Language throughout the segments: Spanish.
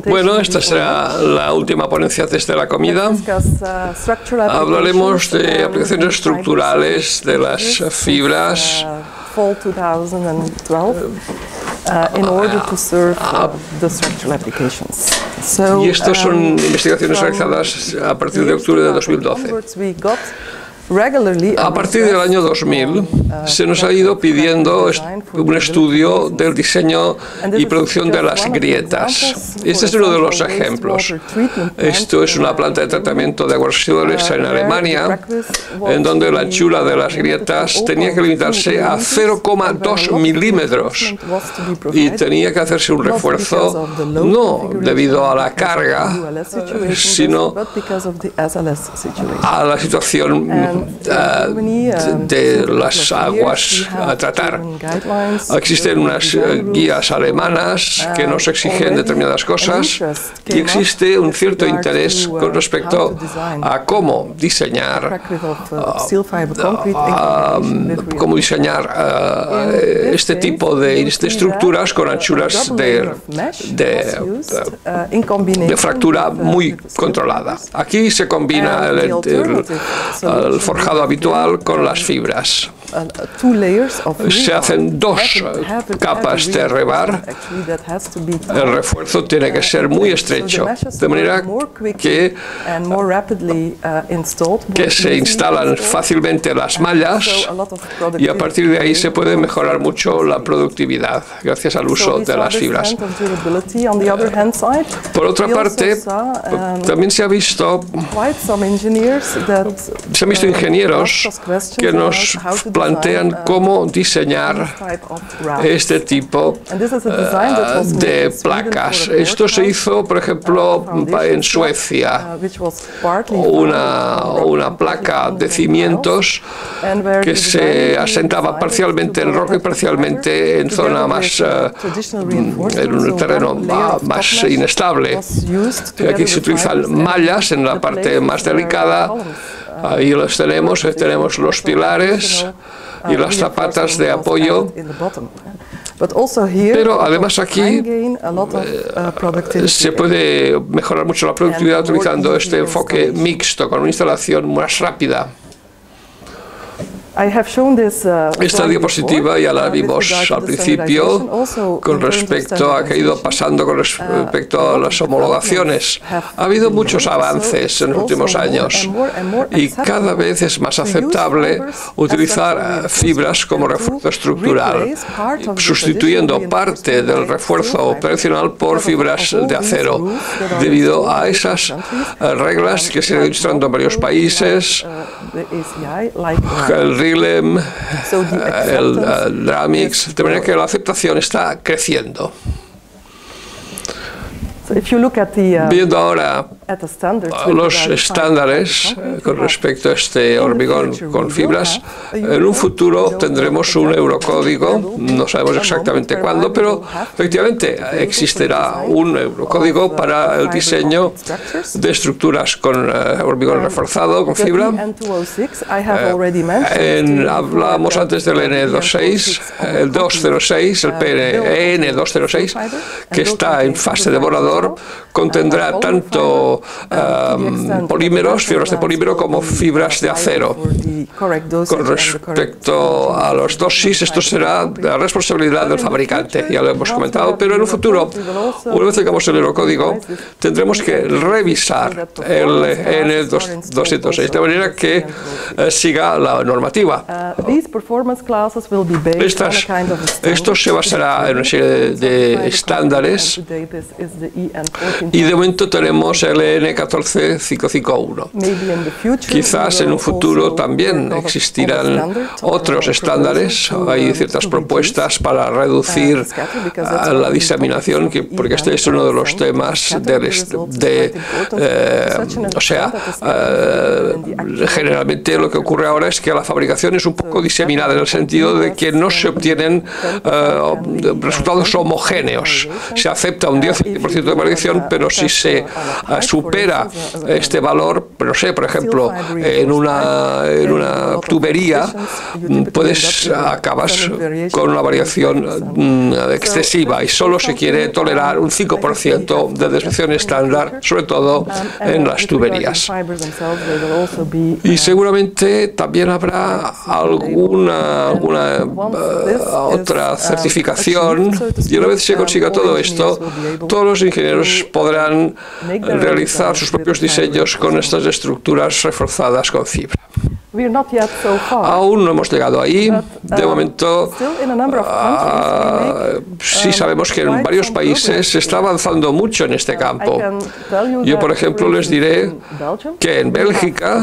Bueno, esta será la última ponencia desde la comida. Hablaremos de aplicaciones estructurales de las fibras y estas son investigaciones realizadas a partir de octubre de 2012. A partir del año 2000 se nos ha ido pidiendo un estudio del diseño y producción de las grietas. Este es uno de los ejemplos. Esto es una planta de tratamiento de aguas residuales en Alemania, en donde la anchura de las grietas tenía que limitarse a 0,2 milímetros y tenía que hacerse un refuerzo no debido a la carga, sino a la situación de las aguas a tratar. Existen unas guías alemanas que nos exigen determinadas cosas y existe un cierto interés con respecto a cómo diseñar este tipo de estructuras con anchuras de fractura muy controlada. Aquí se combina el forjado habitual con las fibras. Se hacen dos capas de rebar. El refuerzo tiene que ser muy estrecho, de manera que se instalan fácilmente las mallas y a partir de ahí se puede mejorar mucho la productividad gracias al uso de las fibras. Por otra parte, también se han visto ingenieros que nos plantean cómo diseñar este tipo de placas. Esto se hizo, por ejemplo, en Suecia, una placa de cimientos que se asentaba parcialmente en roca y parcialmente en zona más, en un terreno más inestable. Aquí se utilizan mallas en la parte más delicada. Ahí los tenemos los pilares y las zapatas de apoyo. Pero además aquí se puede mejorar mucho la productividad utilizando este enfoque mixto con una instalación más rápida. Esta diapositiva ya la vimos al principio con respecto a qué ha ido pasando con respecto a las homologaciones. Ha habido muchos avances en los últimos años y cada vez es más aceptable utilizar fibras como refuerzo estructural, sustituyendo parte del refuerzo operacional por fibras de acero, debido a esas reglas que se han ido instaurando en varios países. El RILEM, el DRAMIX, de manera que la aceptación está creciendo. Viendo ahora los estándares con respecto a este hormigón con fibras, en un futuro tendremos un eurocódigo, no sabemos exactamente cuándo, pero efectivamente existirá un eurocódigo para el diseño de estructuras con hormigón reforzado, con fibra. Hablábamos antes del N26, el 206, el PN206, que está en fase de borrador. Contendrá tanto polímeros, fibras de polímero, como fibras de acero. Con respecto a los dosis, esto será la responsabilidad del fabricante, ya lo hemos comentado, pero en un futuro, una vez tengamos el eurocódigo, tendremos que revisar el N206, de manera que siga la normativa. Esto se basará en una serie de estándares y de momento tenemos el N14551. Quizás en un futuro también existirán otros estándares. Hay ciertas propuestas para reducir la diseminación, porque este es uno de los temas generalmente lo que ocurre ahora es que la fabricación es un poco diseminada en el sentido de que no se obtienen resultados homogéneos. Se acepta un 10% de variación, pero si se supera este valor, pero no sé, por ejemplo, en una tubería acabas con una variación excesiva y solo se quiere tolerar un 5% de desviación estándar, sobre todo en las tuberías. Y seguramente también habrá alguna otra certificación, y una vez se consiga todo esto, todos los ingenieros podrán realizar sus propios diseños con estas estructuras reforzadas con fibra. Aún no hemos llegado ahí. De momento, sí sabemos que en varios países se está avanzando mucho en este campo. Yo, por ejemplo, les diré que en Bélgica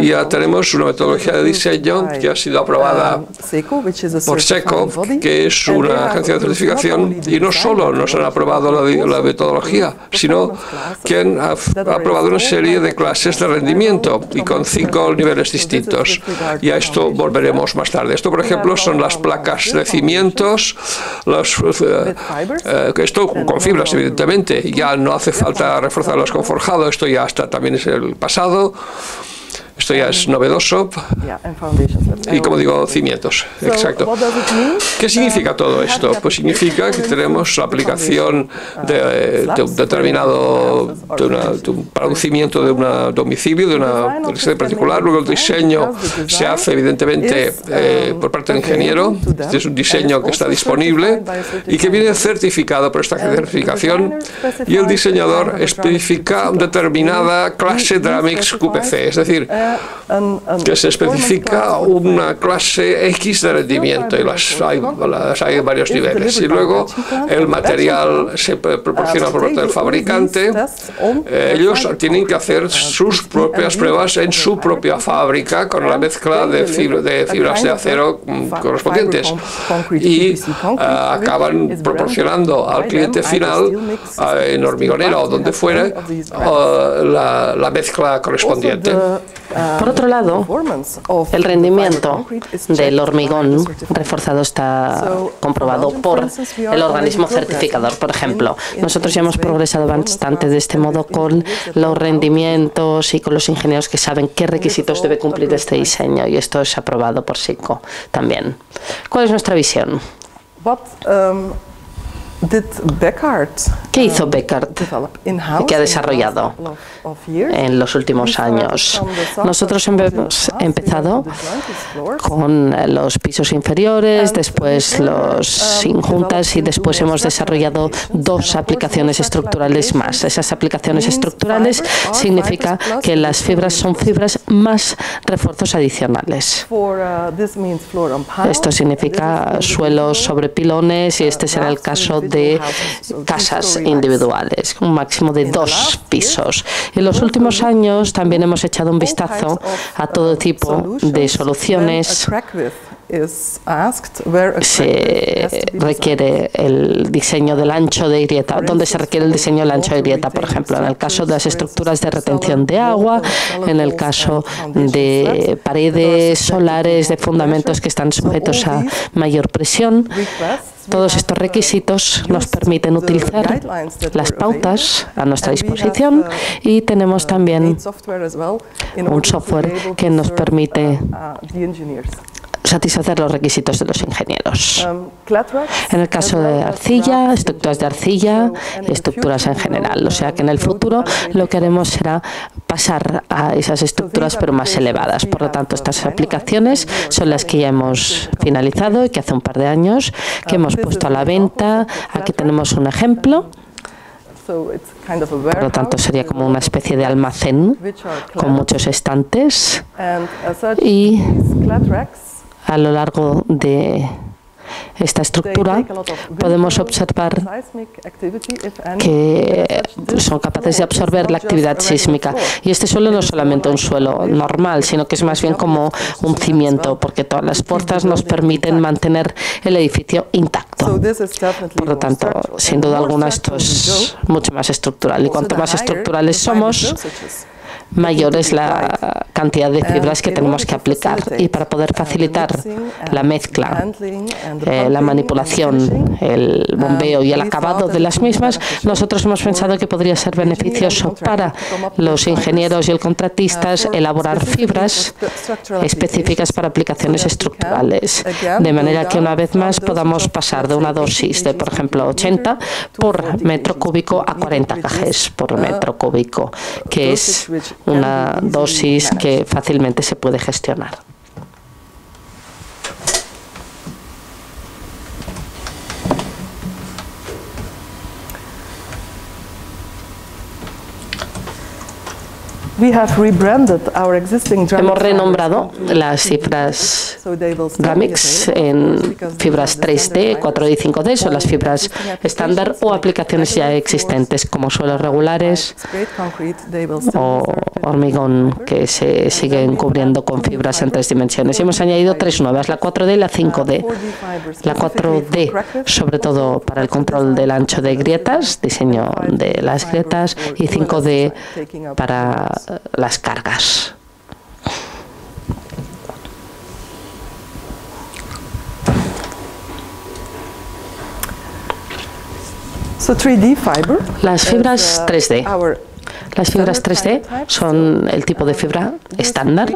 ya tenemos una metodología de diseño que ha sido aprobada por SECO, que es una agencia de certificación, y no solo nos han aprobado la metodología, sino que han aprobado una serie de clases de rendimiento y con 5 niveles distintos. Y a esto volveremos más tarde. Esto, por ejemplo, son las placas de cimientos, esto con fibras, evidentemente. Ya no hace falta reforzarlas con forjado, esto ya también es el pasado. Esto ya es novedoso. Y como digo, cimientos. Exacto. ¿Qué significa todo esto? Pues significa que tenemos la aplicación de un determinado, para un cimiento de un domicilio, de una sede particular. Luego el diseño se hace evidentemente por parte del ingeniero. Este es un diseño que está disponible y que viene certificado por esta certificación. Y el diseñador especifica determinada clase de Dramix QPC, es decir, que se especifica una clase X de rendimiento, y las hay en varios niveles. Y luego el material se proporciona por parte del fabricante. Ellos tienen que hacer sus propias pruebas en su propia fábrica con la mezcla de fibras de acero correspondientes, y acaban proporcionando al cliente final, en hormigonera o donde fuera, la mezcla correspondiente. Por otro lado, el rendimiento del hormigón reforzado está comprobado por el organismo certificador. Por ejemplo, nosotros ya hemos progresado bastante de este modo con los rendimientos y con los ingenieros que saben qué requisitos debe cumplir este diseño, y esto es aprobado por SECO también. ¿Cuál es nuestra visión? ¿Qué hizo Bekaert? ¿Qué ha desarrollado en los últimos años? Nosotros hemos empezado con los pisos inferiores, después los sin juntas, y después hemos desarrollado 2 aplicaciones estructurales más. Esas aplicaciones estructurales significa que las fibras son fibras más refuerzos adicionales. Esto significa suelos sobre pilones, y este será el caso de casas individuales, un máximo de 2 pisos. En los últimos años también hemos echado un vistazo a todo tipo de soluciones. Se requiere el diseño del ancho de grieta, donde se requiere el diseño del ancho de grieta, por ejemplo, en el caso de las estructuras de retención de agua, en el caso de paredes solares, de fundamentos que están sujetos a mayor presión. Todos estos requisitos nos permiten utilizar las pautas a nuestra disposición, y tenemos también un software que nos permite satisfacer los requisitos de los ingenieros. En el caso de arcilla, estructuras de arcilla y estructuras en general. O sea que en el futuro lo que haremos será pasar a esas estructuras pero más elevadas. Por lo tanto, estas aplicaciones son las que ya hemos finalizado y que hace un par de años que hemos puesto a la venta. Aquí tenemos un ejemplo. Por lo tanto, sería como una especie de almacén con muchos estantes, y a lo largo de esta estructura podemos observar que son capaces de absorber la actividad sísmica. Y este suelo no es solamente un suelo normal, sino que es más bien como un cimiento, porque todas las fuerzas nos permiten mantener el edificio intacto. Por lo tanto, sin duda alguna, esto es mucho más estructural. Y cuanto más estructurales somos, mayor es la cantidad cantidad de fibras que tenemos que aplicar. Y para poder facilitar la mezcla, la manipulación, el bombeo y el acabado de las mismas, nosotros hemos pensado que podría ser beneficioso para los ingenieros y el contratistas elaborar fibras específicas para aplicaciones estructurales, de manera que una vez más podamos pasar de una dosis de, por ejemplo, 80 por metro cúbico a 40 kg por metro cúbico, que es una dosis que fácilmente se puede gestionar. Hemos renombrado las cifras Dramix en fibras 3D, 4D y 5D, son las fibras estándar o aplicaciones ya existentes como suelos regulares o hormigón que se siguen cubriendo con fibras en 3 dimensiones. Y hemos añadido 3 nuevas, la 4D y la 5D. La 4D sobre todo para el control del ancho de grietas, diseño de las grietas, y 5D para las cargas. Las fibras 3D. Las fibras 3D son el tipo de fibra estándar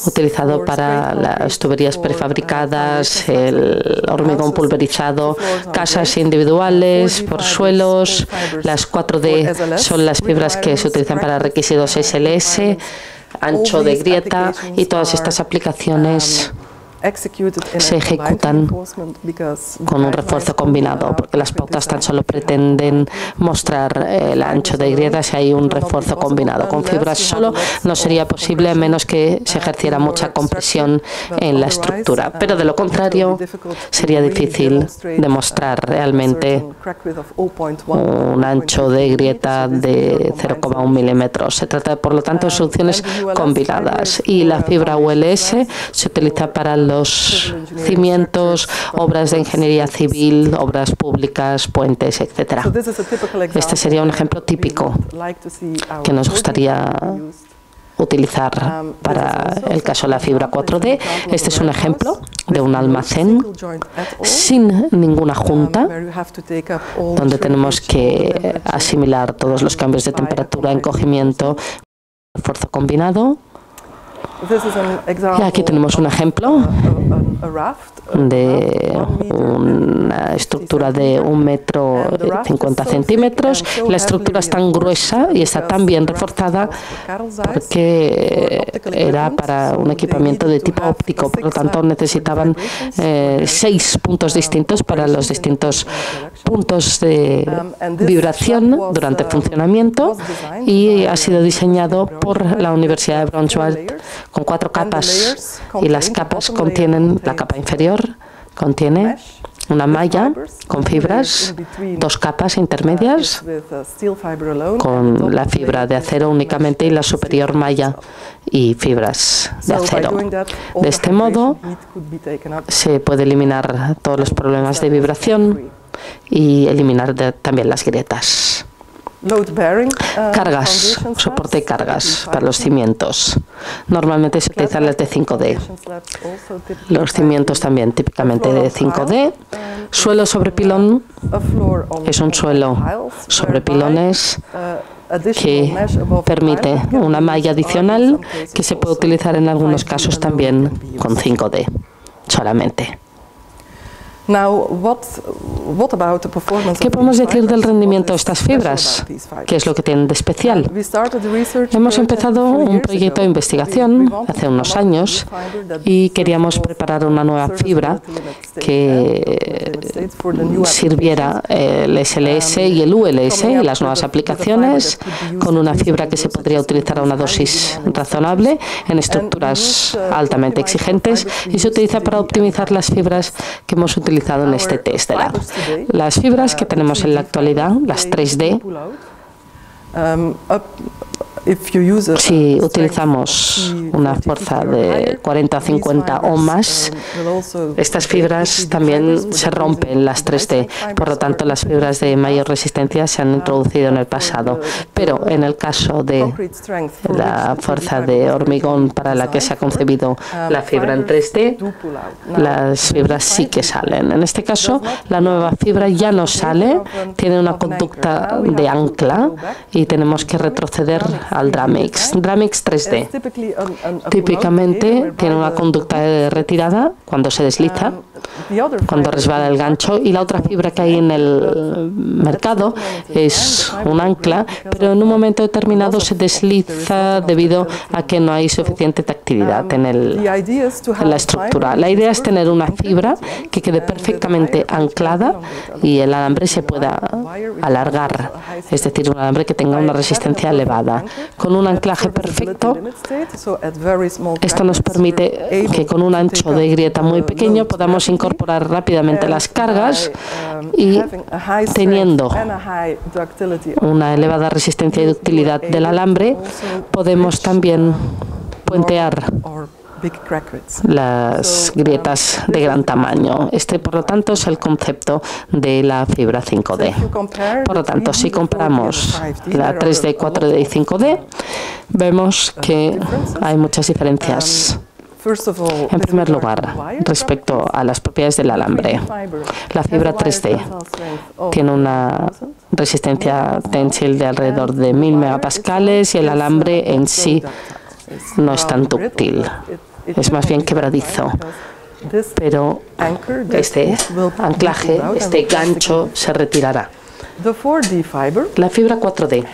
utilizado para las tuberías prefabricadas, el hormigón pulverizado, casas individuales, por suelos. Las 4D son las fibras que se utilizan para requisitos SLS, ancho de grieta, y todas estas aplicaciones se ejecutan con un refuerzo combinado, porque las pautas tan solo pretenden mostrar el ancho de grietas si hay un refuerzo combinado. Con fibras solo no sería posible a menos que se ejerciera mucha compresión en la estructura, pero de lo contrario sería difícil demostrar realmente un ancho de grieta de 0,1 milímetros. Se trata, por lo tanto, de soluciones combinadas, y la fibra ULS se utiliza para los cimientos, obras de ingeniería civil, obras públicas, puentes, etc. Este sería un ejemplo típico que nos gustaría utilizar para el caso de la fibra 4D. Este es un ejemplo de un almacén sin ninguna junta, donde tenemos que asimilar todos los cambios de temperatura, encogimiento, refuerzo combinado. Y aquí tenemos un ejemplo de una estructura de 1,50 metros. La estructura es tan gruesa y está tan bien reforzada porque era para un equipamiento de tipo óptico, por lo tanto necesitaban 6 puntos distintos para los distintos puntos de vibración durante el funcionamiento, y ha sido diseñado por la Universidad de Braunschweig con 4 capas, y las capas contienen, la capa inferior contiene una malla con fibras, 2 capas intermedias con la fibra de acero únicamente, y la superior malla y fibras de acero. De este modo se puede eliminar todos los problemas de vibración y eliminar también las grietas. Cargas, soporte de cargas para los cimientos. Normalmente se utilizan las de 5D. Los cimientos también típicamente de 5D. Suelo sobre pilón es un suelo sobre pilones que permite una malla adicional que se puede utilizar en algunos casos también con 5D solamente. ¿Qué podemos decir del rendimiento de estas fibras? ¿Qué es lo que tienen de especial? Hemos empezado un proyecto de investigación hace unos años y queríamos preparar una nueva fibra que sirviera el SLS y el ULS y las nuevas aplicaciones, con una fibra que se podría utilizar a una dosis razonable en estructuras altamente exigentes, y se utiliza para optimizar las fibras que hemos utilizado en este test lab. Las fibras que tenemos en la actualidad, las 3D, Si utilizamos una fuerza de 40 o 50 o más, estas fibras también se rompen, las 3D. Por lo tanto, las fibras de mayor resistencia se han introducido en el pasado. Pero en el caso de la fuerza de hormigón para la que se ha concebido la fibra en 3D, las fibras sí que salen. En este caso, la nueva fibra ya no sale, tiene una conducta de ancla y tenemos que retroceder al Dramix. Dramix 3D. Típicamente tiene una conducta de retirada cuando se desliza, cuando resbala el gancho, y la otra fibra que hay en el mercado es un ancla, pero en un momento determinado se desliza debido a que no hay suficiente tactilidad en la estructura. La idea es tener una fibra que quede perfectamente anclada y el alambre se pueda alargar, es decir, un alambre que tenga una resistencia elevada. Con un anclaje perfecto, esto nos permite que con un ancho de grieta muy pequeño podamos incorporar rápidamente las cargas y, teniendo una elevada resistencia y ductilidad del alambre, podemos también puentear las grietas de gran tamaño. Este, por lo tanto, es el concepto de la fibra 5D. Por lo tanto, si comparamos la 3D, 4D y 5D, vemos que hay muchas diferencias. En primer lugar, respecto a las propiedades del alambre, la fibra 3D tiene una resistencia tensil de alrededor de 1000 megapascales y el alambre en sí no es tan dúctil, es más bien quebradizo. Pero este anclaje, este gancho, se retirará. La fibra 4D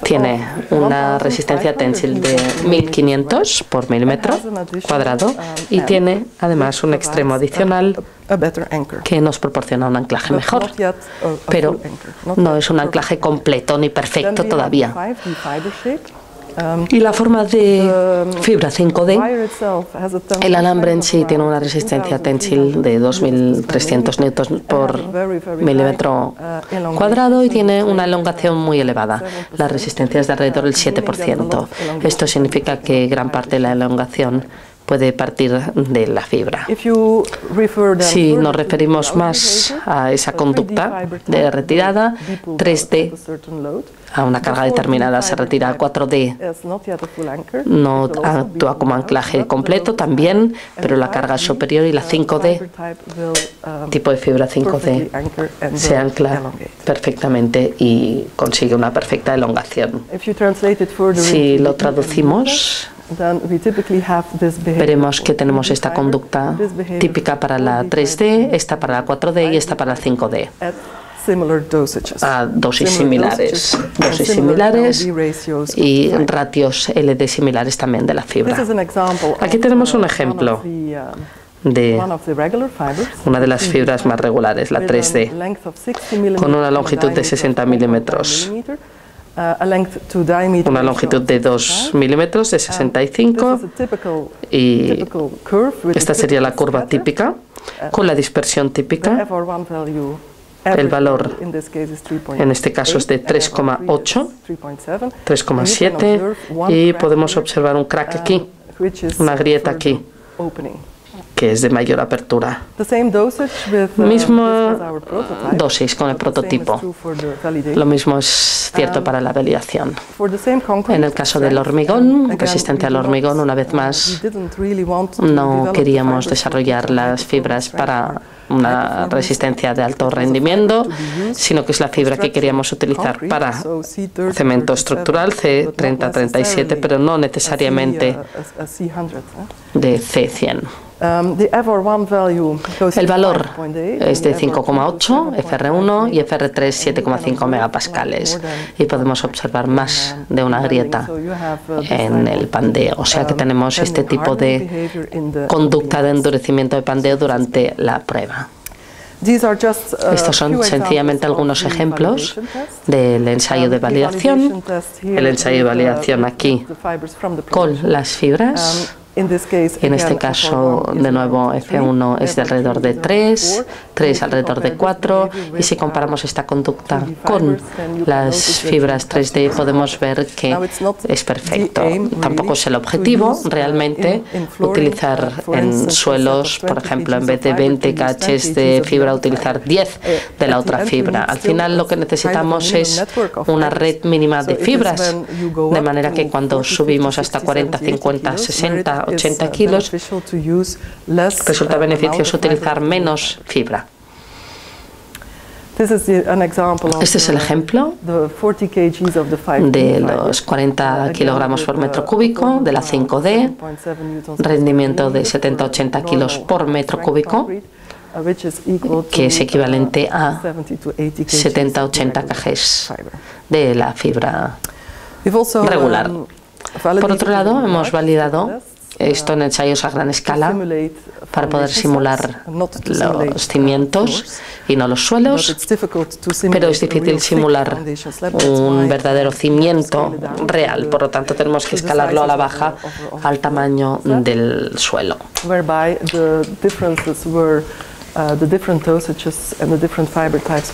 tiene una resistencia tensil de 1500 por milímetro cuadrado y tiene además un extremo adicional que nos proporciona un anclaje mejor, pero no es un anclaje completo ni perfecto todavía. Y la forma de fibra 5D, el alambre en sí tiene una resistencia tensil de 2300 newtons por milímetro cuadrado y tiene una elongación muy elevada. La resistencia es de alrededor del 7%. Esto significa que gran parte de la elongación puede partir de la fibra. Si nos referimos más a esa conducta de retirada, 3D a una carga determinada se retira, 4D no actúa como anclaje completo también, pero la carga es superior, y la 5D, tipo de fibra 5D, se ancla perfectamente y consigue una perfecta elongación. Si lo traducimos, veremos que tenemos esta conducta típica para la 3D, esta para la 4D y esta para la 5D. A dosis similares y ratios LD similares también de la fibra. Aquí tenemos un ejemplo de una de las fibras más regulares, la 3D, con una longitud de 60 milímetros, una longitud de 2 milímetros de 65, y esta sería la curva típica con la dispersión típica. El valor en este caso es de 3,8, 3,7, y podemos observar un crack aquí, una grieta aquí, que es de mayor apertura. Misma dosis con el prototipo. Lo mismo es cierto para la validación. En el caso del hormigón, resistente al hormigón, una vez más, no queríamos desarrollar las fibras para una resistencia de alto rendimiento, sino que es la fibra que queríamos utilizar para cemento estructural C30-37, pero no necesariamente de C100. El valor es de 5,8 FR1 y FR3 7,5 megapascales, y podemos observar más de una grieta en el pandeo, o sea que tenemos este tipo de conducta de endurecimiento de pandeo durante la prueba. Estos son sencillamente algunos ejemplos del ensayo de validación. El ensayo de validación aquí con las fibras En este caso, de nuevo, F1 es de alrededor de 3, 3 alrededor de 4, y si comparamos esta conducta con las fibras 3D, podemos ver que es perfecto. Tampoco es el objetivo, realmente, utilizar en suelos, por ejemplo, en vez de 20 caches de fibra, utilizar 10 de la otra fibra. Al final, lo que necesitamos es una red mínima de fibras, de manera que cuando subimos hasta 40, 50, 60, 80 kilos, resulta beneficioso utilizar menos fibra. Este es el ejemplo de los 40 kilogramos por metro cúbico de la 5D, rendimiento de 70-80 kilos por metro cúbico, que es equivalente a 70-80 kgs de la fibra regular. Por otro lado, hemos validado esto en ensayos a gran escala para poder simular los cimientos y no los suelos, pero es difícil simular un verdadero cimiento real, por lo tanto tenemos que escalarlo a la baja al tamaño del suelo.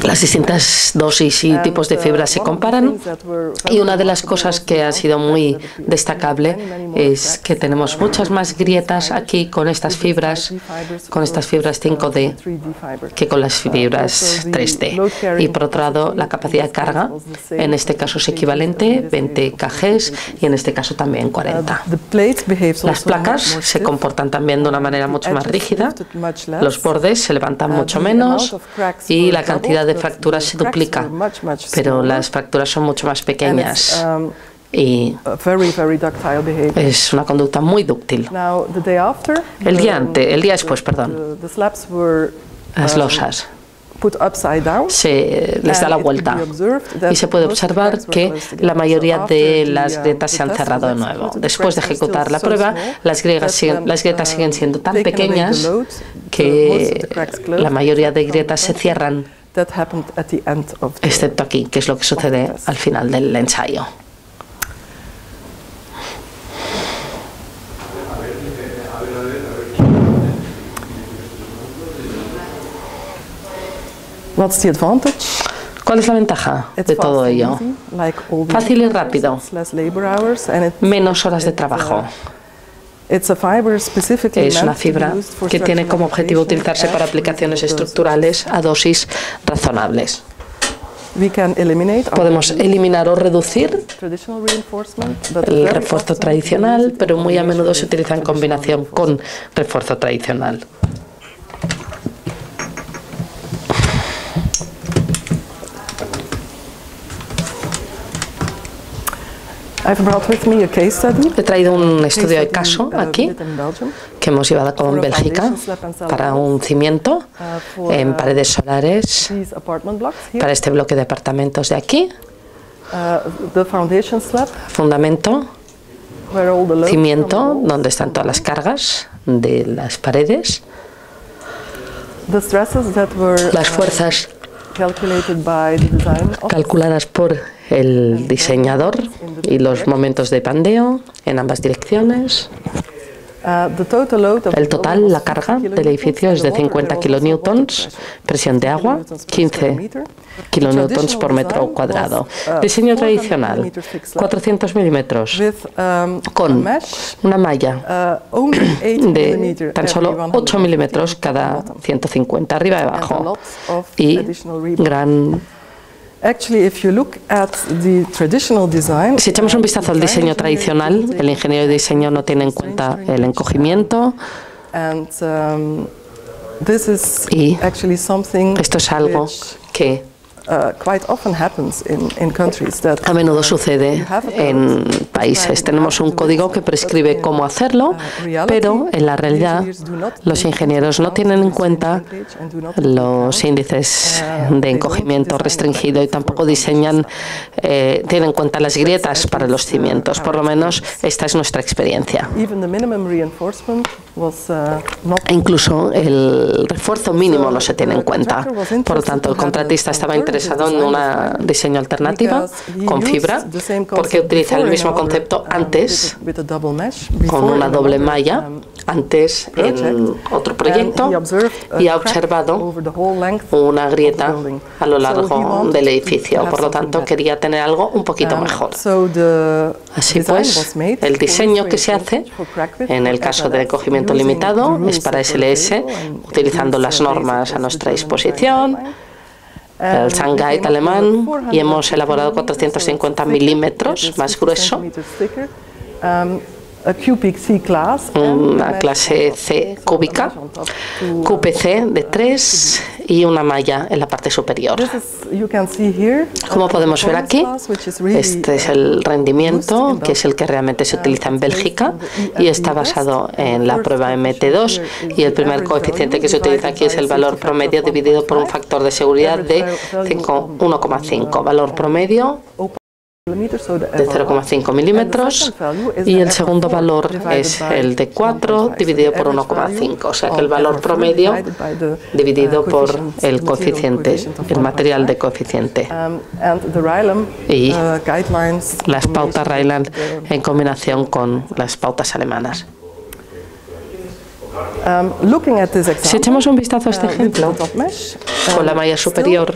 Las distintas dosis y tipos de fibras se comparan, y una de las cosas que ha sido muy destacable es que tenemos muchas más grietas aquí con estas fibras 5D que con las fibras 3D. Y por otro lado, la capacidad de carga en este caso es equivalente, 20 kgs, y en este caso también 40. Las placas se comportan también de una manera mucho más rígida, los bordes se levantan mucho menos y la cantidad de fracturas se duplica, pero las fracturas son mucho más pequeñas y es una conducta muy dúctil. El día después, las losas se les da la vuelta y se puede observar que la mayoría de las grietas se han cerrado de nuevo. Después de ejecutar la prueba, las grietas siguen siendo tan pequeñas que la mayoría de grietas se cierran, excepto aquí, que es lo que sucede al final del ensayo. ¿Cuál es la ventaja de todo ello? Fácil y rápido, menos horas de trabajo. Es una fibra que tiene como objetivo utilizarse para aplicaciones estructurales a dosis razonables. Podemos eliminar o reducir el refuerzo tradicional, pero muy a menudo se utiliza en combinación con refuerzo tradicional. He traído un estudio de caso aquí que hemos llevado a cabo en Bélgica para un cimiento en paredes solares para este bloque de apartamentos de aquí. Fundamento, cimiento, donde están todas las cargas de las paredes. Las fuerzas calculadas por el diseñador y los momentos de pandeo en ambas direcciones. El total, la carga del edificio es de 50 kilonewtons, presión de agua, 15 kilonewtons por metro cuadrado. Diseño tradicional, 400 milímetros, con una malla de tan solo 8 milímetros cada 150, arriba y abajo, y gran... Si echamos un vistazo al diseño tradicional, el ingeniero de diseño no tiene en cuenta el encogimiento, y esto es algo que a menudo sucede en países. Tenemos un código que prescribe cómo hacerlo, pero en la realidad los ingenieros no tienen en cuenta los índices de encogimiento restringido y tampoco tienen en cuenta las grietas para los cimientos. Por lo menos esta es nuestra experiencia. Incluso el refuerzo mínimo no se tiene en cuenta. Por lo tanto, el contratista estaba interesado en un diseño alternativo con fibra, porque utiliza el mismo concepto antes, con una doble malla, antes en otro proyecto, y ha observado una grieta a lo largo del edificio. Por lo tanto, quería tener algo un poquito mejor. Así pues, el diseño que se hace, en el caso de cogimiento limitado, es para SLS, utilizando las normas a nuestra disposición, el Shanghai alemán, y hemos elaborado 450 milímetros más grueso, una clase C cúbica, QPC de 3 y una malla en la parte superior. Como podemos ver aquí, este es el rendimiento, que es el que realmente se utiliza en Bélgica y está basado en la prueba MT2, y el primer coeficiente que se utiliza aquí es el valor promedio dividido por un factor de seguridad de 1,5, valor promedio de 0,5 milímetros, y el segundo valor es el de 4 dividido por 1,5, o sea que el valor promedio dividido por el coeficiente, el material de coeficiente, y las pautas Rheinland en combinación con las pautas alemanas. Si echamos un vistazo a este ejemplo, con la malla superior,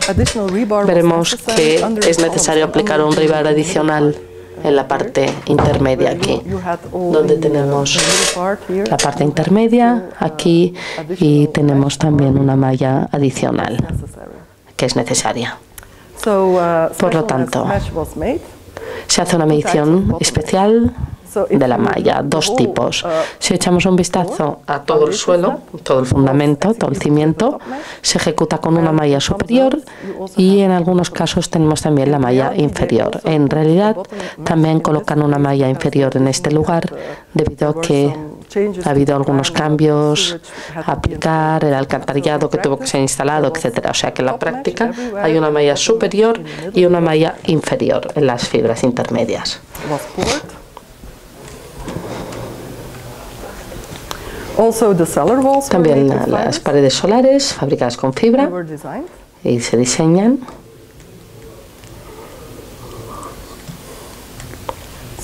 veremos que es necesario aplicar un rebar adicional en la parte intermedia aquí, donde tenemos la parte intermedia aquí, y tenemos también una malla adicional que es necesaria. Por lo tanto, se hace una medición especial de la malla, dos tipos. Si echamos un vistazo a todo el suelo, todo el fundamento, todo el cimiento, se ejecuta con una malla superior, y en algunos casos tenemos también la malla inferior. En realidad, también colocan una malla inferior en este lugar debido a que ha habido algunos cambios a aplicar, el alcantarillado que tuvo que ser instalado, etcétera. O sea que en la práctica hay una malla superior y una malla inferior en las fibras intermedias. También las paredes solares fabricadas con fibra y se diseñan.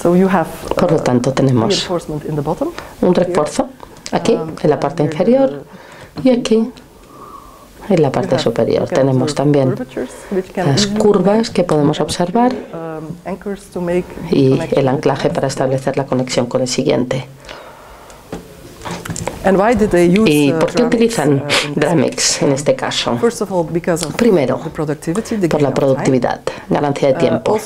Por lo tanto, tenemos un refuerzo aquí en la parte inferior y aquí en la parte superior. Tenemos también las curvas que podemos observar y el anclaje para establecer la conexión con el siguiente. ¿Y por qué utilizan Dramix en este caso? Primero, por la productividad, ganancia de tiempo.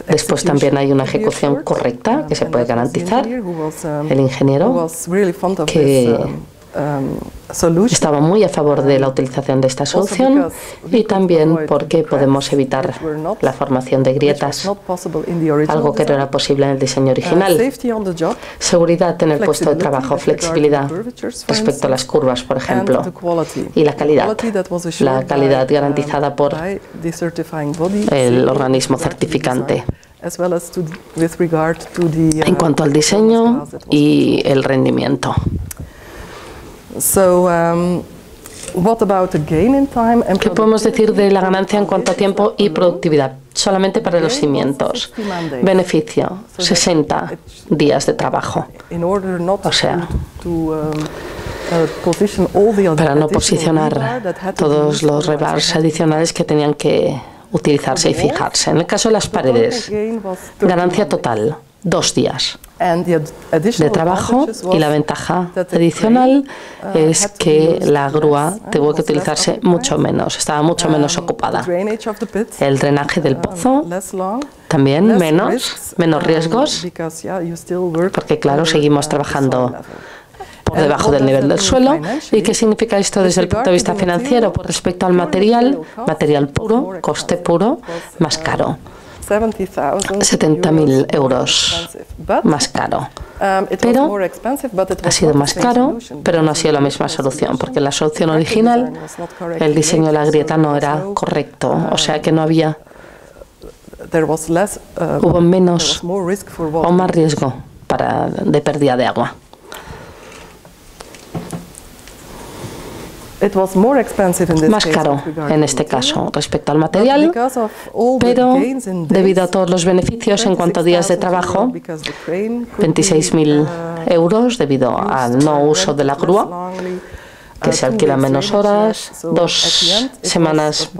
Después también hay una ejecución correcta que se puede garantizar. El ingeniero, que estaba muy a favor de la utilización de esta solución, y también porque podemos evitar la formación de grietas, algo que no era posible en el diseño original. Seguridad en el puesto de trabajo, flexibilidad respecto a las curvas, por ejemplo, y la calidad garantizada por el organismo certificante. En cuanto al diseño y el rendimiento. ¿Qué podemos decir de la ganancia en cuanto a tiempo y productividad? Solamente para los cimientos. Beneficio, 60 días de trabajo. O sea, para no posicionar todos los rebars adicionales que tenían que utilizarse y fijarse. En el caso de las paredes, ganancia total, 2 días de trabajo, y la ventaja adicional es que la grúa tuvo que utilizarse mucho menos, estaba mucho menos ocupada. El drenaje del pozo también menos riesgos, porque claro, seguimos trabajando por debajo del nivel del suelo. ¿Y qué significa esto desde el punto de vista financiero? Pues respecto al material puro, coste puro, más caro. 70.000 euros más caro. Pero ha sido más caro, pero no ha sido la misma solución, porque la solución original, el diseño de la grieta no era correcto, o sea que no había, hubo menos o más riesgo de pérdida de agua. más caro en este caso respecto al material, pero debido a todos los beneficios en cuanto a días de trabajo, 26.000 euros debido al no uso de la grúa, que se alquila menos horas, 2 semanas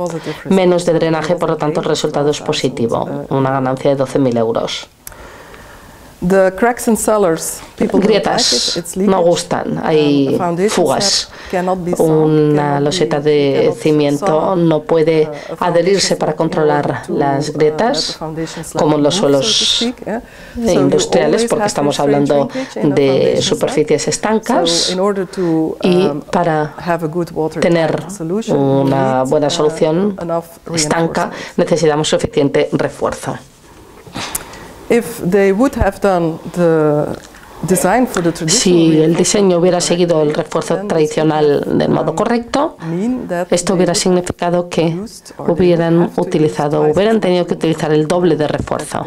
menos de drenaje, por lo tanto el resultado es positivo, una ganancia de 12.000 euros. Grietas no gustan, hay fugas. Una loseta de cimiento no puede adherirse para controlar las grietas, como en los suelos industriales, porque estamos hablando de superficies estancas, y para tener una buena solución estanca necesitamos suficiente refuerzo. Si el diseño hubiera seguido el refuerzo tradicional del modo correcto, esto hubiera significado que hubieran tenido que utilizar el doble de refuerzo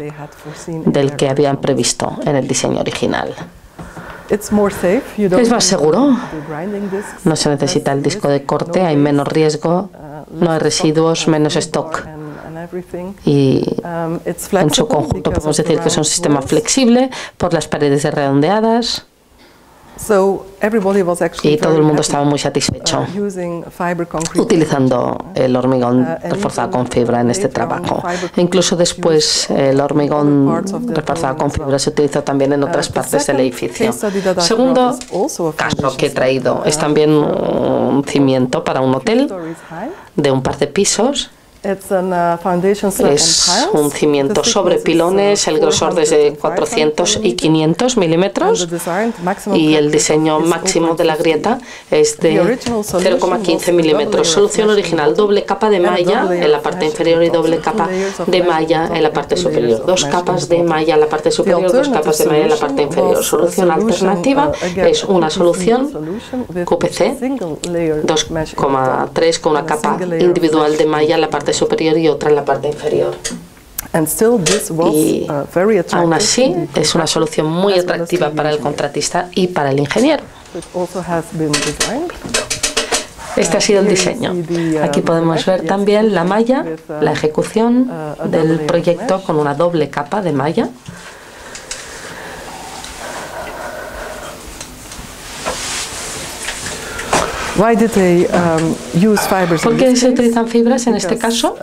del que habían previsto en el diseño original. Es más seguro, no se necesita el disco de corte, hay menos riesgo, no hay residuos, menos stock. Y en su conjunto podemos decir que es un sistema flexible por las paredes redondeadas. Y todo el mundo estaba muy satisfecho utilizando el hormigón reforzado con fibra en este trabajo. E incluso después el hormigón reforzado con fibra se utilizó también en otras partes del edificio. Segundo caso que he traído es también un cimiento para un hotel de un par de pisos. Es un cimiento sobre pilones, el grosor desde 400 y 500 milímetros, y el diseño máximo de la grieta es de 0,15 milímetros. Solución original, doble capa de malla en la parte inferior y doble capa de malla en la parte superior. 2 capas de malla en la parte superior, 2 capas de malla en la parte inferior. Solución alternativa es una solución QPC 2,3 con una capa individual de malla en la parte superior y otra en la parte inferior. Y aún así es una solución muy atractiva para el contratista y para el ingeniero. Este ha sido el diseño. Aquí podemos ver también la malla, la ejecución del proyecto con una doble capa de malla. ¿Por qué se utilizan fibras en este caso?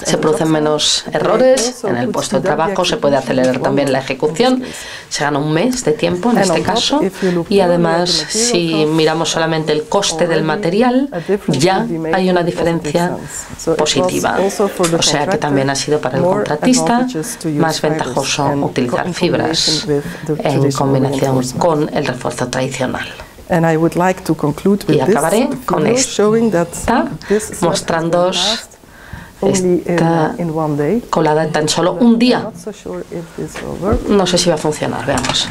Se producen menos errores en el puesto de trabajo, se puede acelerar también la ejecución, se gana un mes de tiempo en este caso, y además si miramos solamente el coste del material, ya hay una diferencia positiva. O sea que también ha sido para el contratista más ventajoso utilizar fibras en combinación con el refuerzo tradicional. Y acabaré con esta, mostrándoos esta colada en tan solo un día. No sé si va a funcionar, veamos.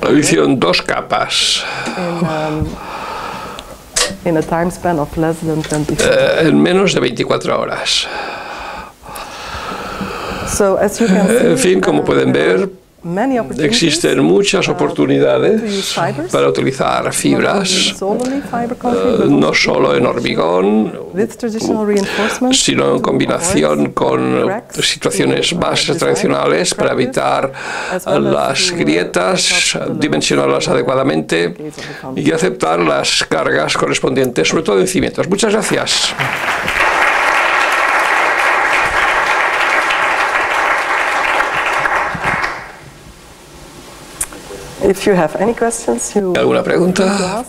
Lo hicieron 2 capas. En menos de 24 horas. En fin, como pueden ver, existen muchas oportunidades para utilizar fibras, no solo en hormigón, sino en combinación con situaciones más tradicionales para evitar las grietas, dimensionarlas adecuadamente y aceptar las cargas correspondientes, sobre todo en cimientos. Muchas gracias. ¿Alguna pregunta?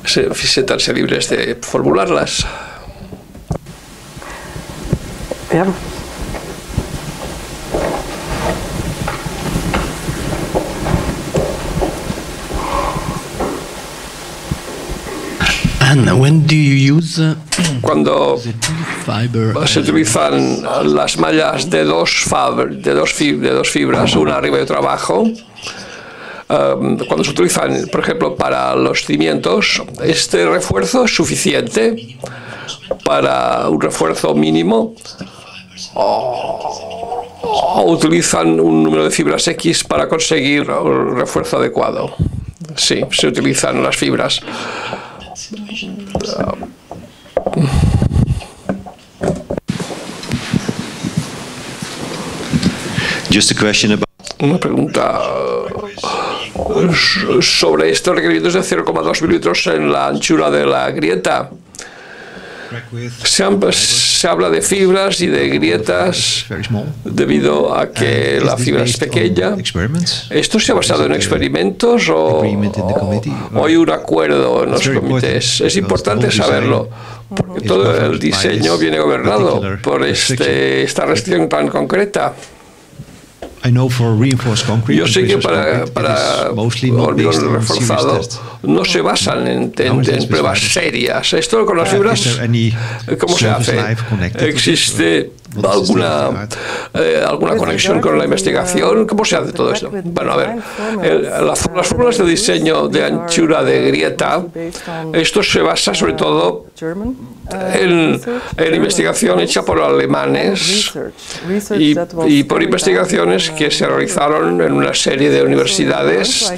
Siéntanse libres de formularlas. Bien. Cuando se utilizan las mallas de dos fibras, una arriba y otra abajo, cuando se utilizan, por ejemplo, para los cimientos, este refuerzo es suficiente para un refuerzo mínimo, o utilizan un número de fibras X para conseguir el refuerzo adecuado. Sí, se utilizan las fibras. Una pregunta sobre estos requerimientos de 0,2 milímetros en la anchura de la grieta. Se habla de fibras y de grietas debido a que la fibra es pequeña. ¿Esto se ha basado en experimentos o hay un acuerdo en los comités? Es importante saberlo, porque todo el diseño viene gobernado por esta restricción tan concreta. Yo sé que para hormigón reforzado no se basan en pruebas serias. Esto con las fibras, ¿cómo se hace? ¿Existe alguna conexión con la investigación? ¿Cómo se hace todo esto? Bueno, a ver, las fórmulas de diseño de anchura de grieta, esto se basa sobre todo en investigación hecha por alemanes y por investigaciones que se realizaron en una serie de universidades.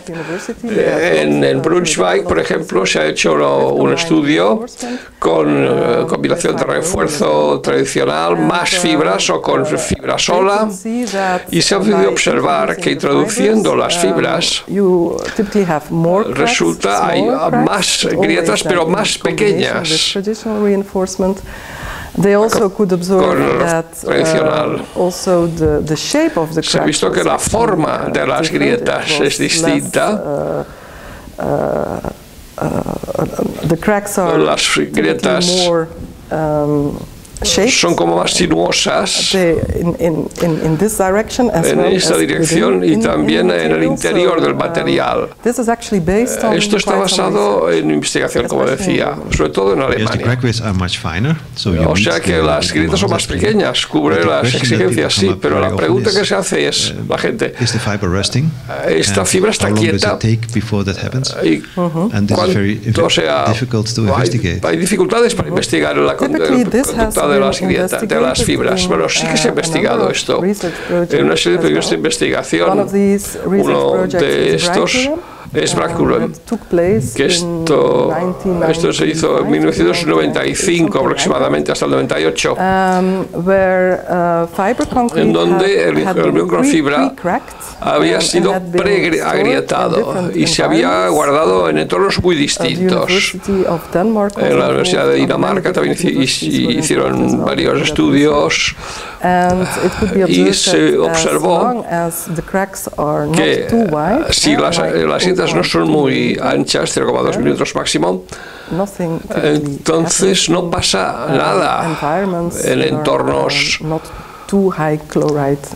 En Braunschweig, por ejemplo, se ha hecho un estudio con combinación de refuerzo tradicional, más fibras o con fibra sola, y se ha podido observar que introduciendo las fibras resulta hay más grietas pero más pequeñas. They also could observe that se ha visto que la forma de las grietas es distinta. Las grietas son como más sinuosas en esta dirección y también en el interior del material. Esto está basado en investigación, como decía, sobre todo en Alemania. O sea que las grietas son más pequeñas, cubre las exigencias, sí, pero la pregunta que se hace es, la gente, ¿esta fibra está quieta? ¿Y cuánto, o sea, hay dificultades para investigar la conducta de las grietas, de las fibras? Bueno, sí que se ha investigado esto en una serie de proyectos de investigación. Uno de estos es Bracuren, que esto se hizo en 1995 aproximadamente hasta el 98, en donde el hormigón con fibra había sido preagrietado y se había guardado en entornos muy distintos. En la Universidad de Dinamarca también hicieron varios estudios y se observó que si las grietas no son muy anchas, 0,2 milímetros máximo, entonces no pasa nada en entornos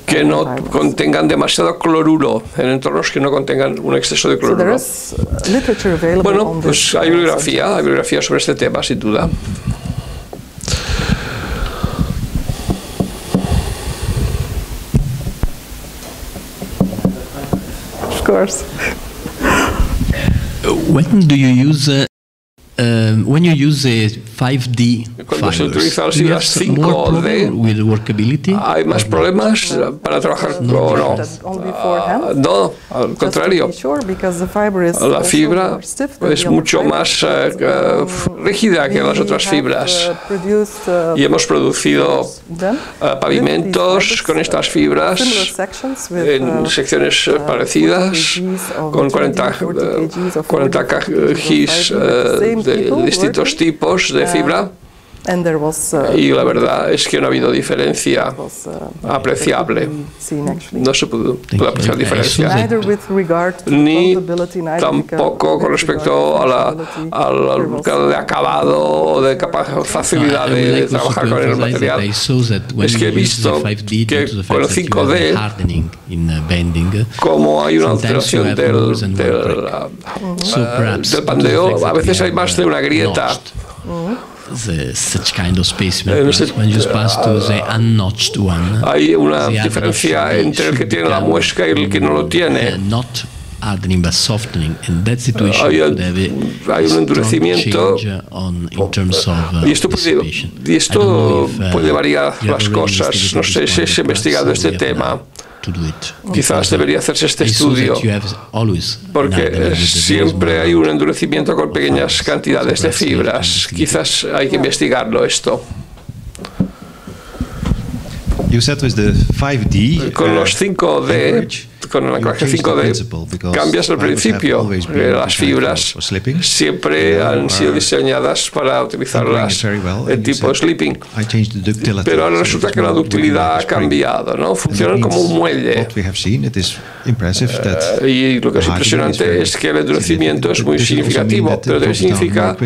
que no contengan demasiado cloruro, en entornos que no contengan un exceso de cloruro. Bueno, pues hay bibliografía sobre este tema, sin duda. Of course. When do you use when you use a 5D cuando se utilizan las 5D, ¿hay más problemas para trabajar o no? No, al contrario. La fibra es mucho más rígida que las otras fibras. Y hemos producido pavimentos con estas fibras en secciones parecidas, con 40 kgs de distintos tipos de fibra, y la verdad es que no ha habido diferencia apreciable. No se puede apreciar diferencia, ni tampoco con respecto al grado de acabado o de facilidad de trabajar con el material. Es que he visto que con el 5D, como hay una alteración del pandeo, a veces hay más de una grieta. Hay una diferencia entre el que tiene la muesca y el que no lo tiene. hardening but softening. In that situation, hay could have un endurecimiento y esto puede variar las cosas. No sé si has investigado este tema. Quizás debería hacerse este estudio, porque siempre hay un endurecimiento con pequeñas cantidades de fibras. Quizás hay que investigarlo esto. Con los 5D, con el anclaje 5D, cambias el principio. Las fibras siempre han sido diseñadas para utilizarlas en tipo sleeping. Pero ahora resulta que la ductilidad ha cambiado, ¿no? Funcionan como un muelle. Y lo que es impresionante es que el endurecimiento es muy significativo, pero también significa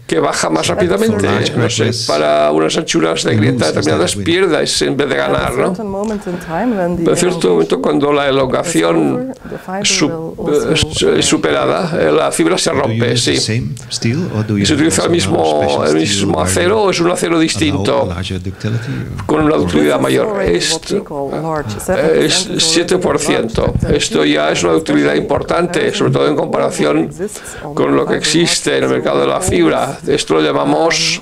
que baja más rápidamente. No sé, para unas anchuras de grieta determinadas pierdes en vez de ganar, ¿no? Pero en cierto momento, cuando la elongación es superada, la fibra se rompe, sí. ¿Y se utiliza el mismo acero o es un acero distinto con una ductilidad mayor? Esto es 7%. Esto ya es una ductilidad importante, sobre todo en comparación con lo que existe en el mercado de la fibra. Esto lo llamamos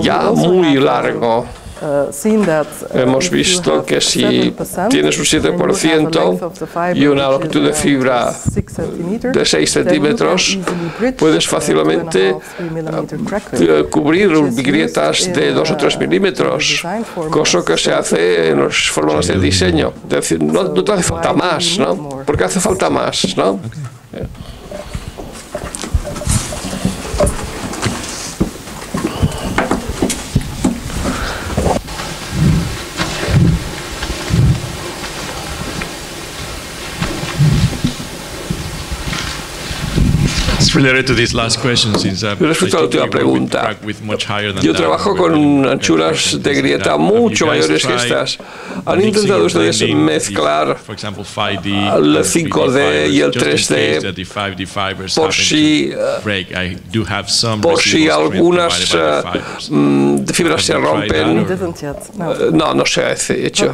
ya muy largo. Hemos visto que si tienes un 7% y una longitud de fibra de 6 centímetros, puedes fácilmente cubrir grietas de 2 o 3 milímetros, cosa que se hace en las fórmulas del diseño. Es decir, no te hace falta más, ¿no? Porque hace falta más, ¿no? Respecto a la última pregunta, yo trabajo con anchuras de grieta mucho mayores que estas. ¿Han intentado ustedes mezclar el 5D y el 3D por si algunas fibras se rompen? No, no se ha hecho.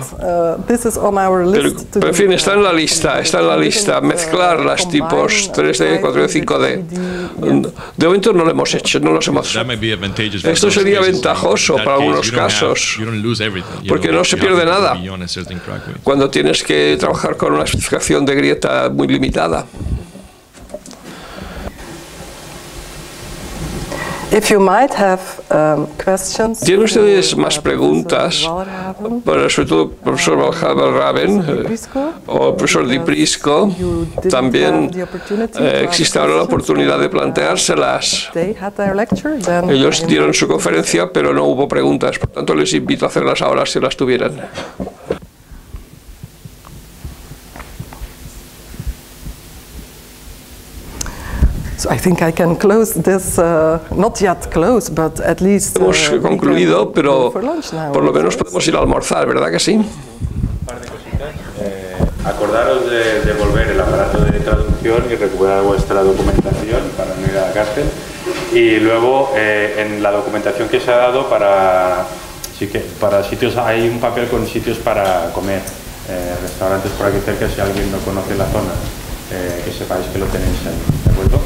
Pero en fin, está en la lista, mezclar las tipos 3D, 4D, 5D. De momento no lo hemos hecho, no los hemos. Esto sería ventajoso para algunos casos, porque no se pierde nada cuando tienes que trabajar con una especificación de grieta muy limitada. ¿Tienen ustedes más preguntas? Bueno, sobre todo el profesor Valraven o el profesor Di Prisco. También existe ahora la oportunidad de planteárselas. Ellos dieron su conferencia, pero no hubo preguntas. Por tanto, les invito a hacerlas ahora si las tuvieran. Hemos concluido, pero por lo menos podemos ir a almorzar, ¿verdad que sí? Un par de cositas. Acordaros de devolver el aparato de traducción y recuperar vuestra documentación para no ir a la cárcel. Y luego, en la documentación que se ha dado para sitios, hay un papel con sitios para comer, restaurantes por aquí cerca, si alguien no conoce la zona, que sepáis que lo tenéis ahí, ¿de acuerdo?